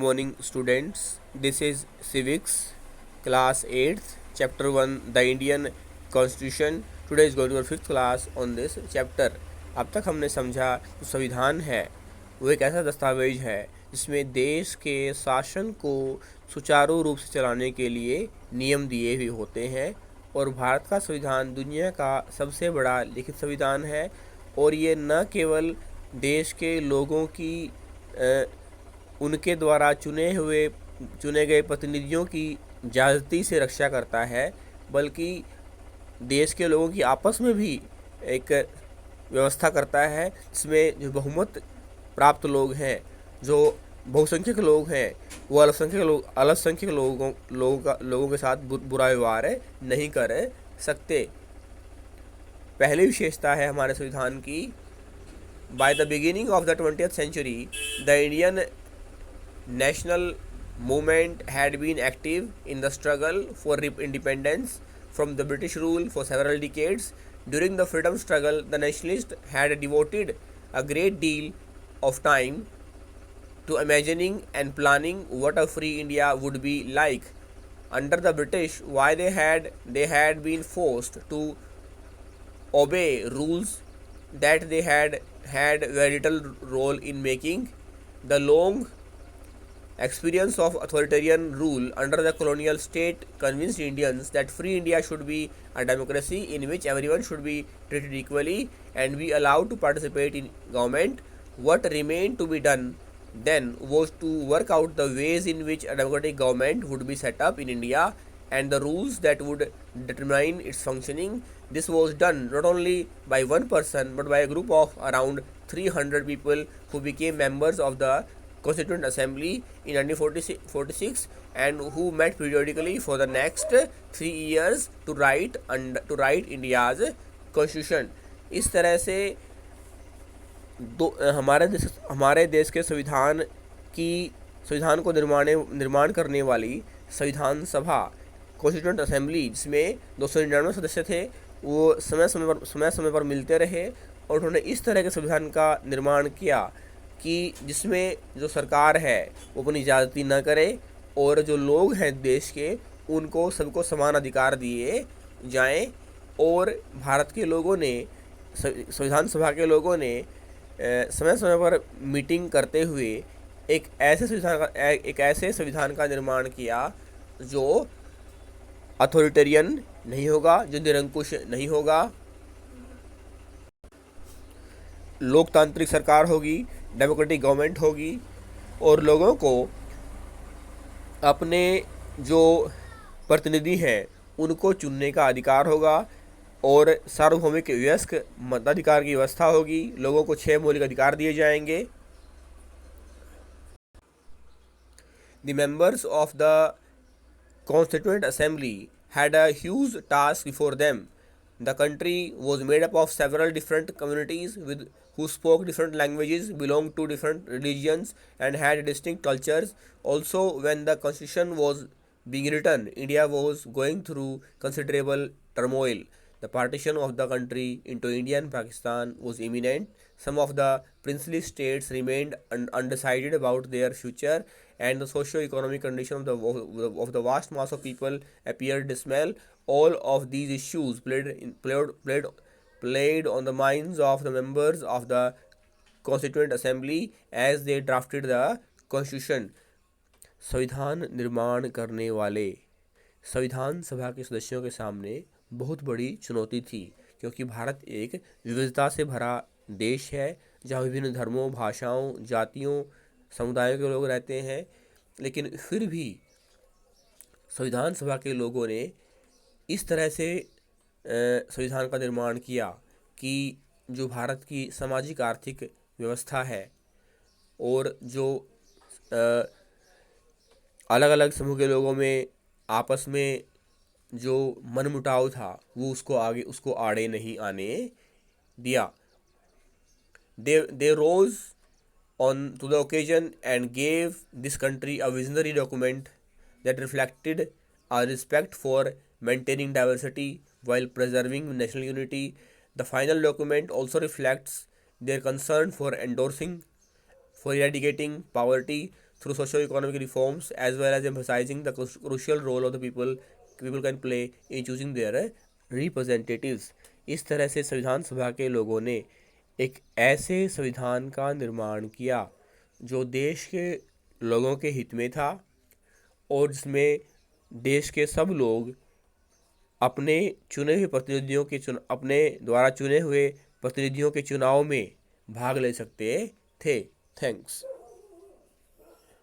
Morning students, this is civics class 8th chapter 1 the Indian Constitution. Today is going to our 5th class on this chapter. अब तक हमने समझा जो संविधान है वो एक ऐसा दस्तावेज है जिसमें देश के शासन को सुचारू रूप से चलाने के लिए नियम दिए हुए होते हैं और भारत का संविधान दुनिया का सबसे बड़ा लिखित संविधान है और ये न केवल देश के लोगों की उनके द्वारा चुने गए प्रतिनिधियों की ज़्यादती से रक्षा करता है, बल्कि देश के लोगों की आपस में भी एक व्यवस्था करता है जिसमें जो बहुमत प्राप्त लोग हैं, जो बहुसंख्यक लोग हैं, वो अल्पसंख्यक लोगों के साथ बुरा व्यवहार नहीं कर सकते। पहली विशेषता है हमारे संविधान की, by the beginning of the 20th century the Indian national movement had been active in the struggle for independence from the British rule for several decades. During the freedom struggle, the nationalists had devoted a great deal of time to imagining and planning what a free India would be like. Under the British, why they had been forced to obey rules that they had very little role in making. The long experience of authoritarian rule under the colonial state convinced Indians that free India should be a democracy in which everyone should be treated equally and be allowed to participate in government. What remained to be done then was to work out the ways in which a democratic government would be set up in India and the rules that would determine its functioning. This was done not only by one person but by a group of around 300 people who became members of the Constituent Assembly in 1946 and who met periodically for the next 3 years to write India's Constitution. इस तरह से हमारे देश के संविधान को निर्माण करने वाली संविधान सभा कॉन्स्टिट्यूंट असेंबली, जिसमें 299 सदस्य थे, वो समय समय पर मिलते रहे और उन्होंने इस तरह के संविधान का निर्माण किया कि जिसमें जो सरकार है वो अपनी ज़्यादती न करे और जो लोग हैं देश के उनको सबको समान अधिकार दिए जाएं। और भारत के लोगों ने, संविधान सभा के लोगों ने समय समय पर मीटिंग करते हुए एक ऐसे संविधान का निर्माण किया जो अथॉरिटेरियन नहीं होगा, जो निरंकुश नहीं होगा, लोकतांत्रिक सरकार होगी, डेमोक्रेटिक गवर्नमेंट होगी और लोगों को अपने जो प्रतिनिधि हैं उनको चुनने का अधिकार होगा और सार्वभौमिक वयस्क मताधिकार की व्यवस्था होगी। लोगों को 6 मौलिक अधिकार दिए जाएंगे। The members of the Constituent Assembly had a huge task before them. The country was made up of several different communities who spoke different languages, belonged to different religions, and had distinct cultures. Also, when the constitution was being written, India was going through considerable turmoil. The partition of the country into India and Pakistan was imminent. Some of the princely states remained undecided about their future, and the socio-economic condition of the vast mass of people appeared dismal. All of these issues played on the minds of the members of the Constituent Assembly as they drafted the Constitution. संविधान निर्माण करने वाले संविधान सभा के सदस्यों के सामने बहुत बड़ी चुनौती थी, क्योंकि भारत एक विविधता से भरा देश है जहाँ विभिन्न धर्मों, भाषाओं, जातियों, समुदायों के लोग रहते हैं। लेकिन फिर भी संविधान सभा के लोगों ने इस तरह से संविधान का निर्माण किया कि जो भारत की सामाजिक आर्थिक व्यवस्था है और जो अलग अलग समूह के लोगों में आपस में जो मनमुटाव था वो उसको आड़े नहीं आने दिया। They rose on to the occasion and gave this country a visionary document that reflected a respect for maintaining diversity while preserving national unity. The final document also reflects their concern for eradicating poverty through socio-economic reforms as well as emphasizing the crucial role of the people can play in choosing their representatives। इस तरह से संविधान सभा के लोगों ने एक ऐसे संविधान का निर्माण किया जो देश के लोगों के हित में था और जिसमें देश के सब लोग अपने चुने हुए प्रतिनिधियों के अपने द्वारा चुने हुए प्रतिनिधियों के चुनाव में भाग ले सकते थे। थैंक्स।